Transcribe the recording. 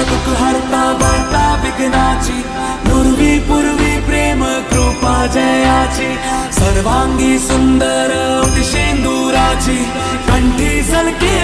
दुःख हरता वार्ता विघ्नाची, नुरवी पूर्वी प्रेम कृपा जयाची, सर्वांगी सुंदर शेंदुराची, कंठी झलके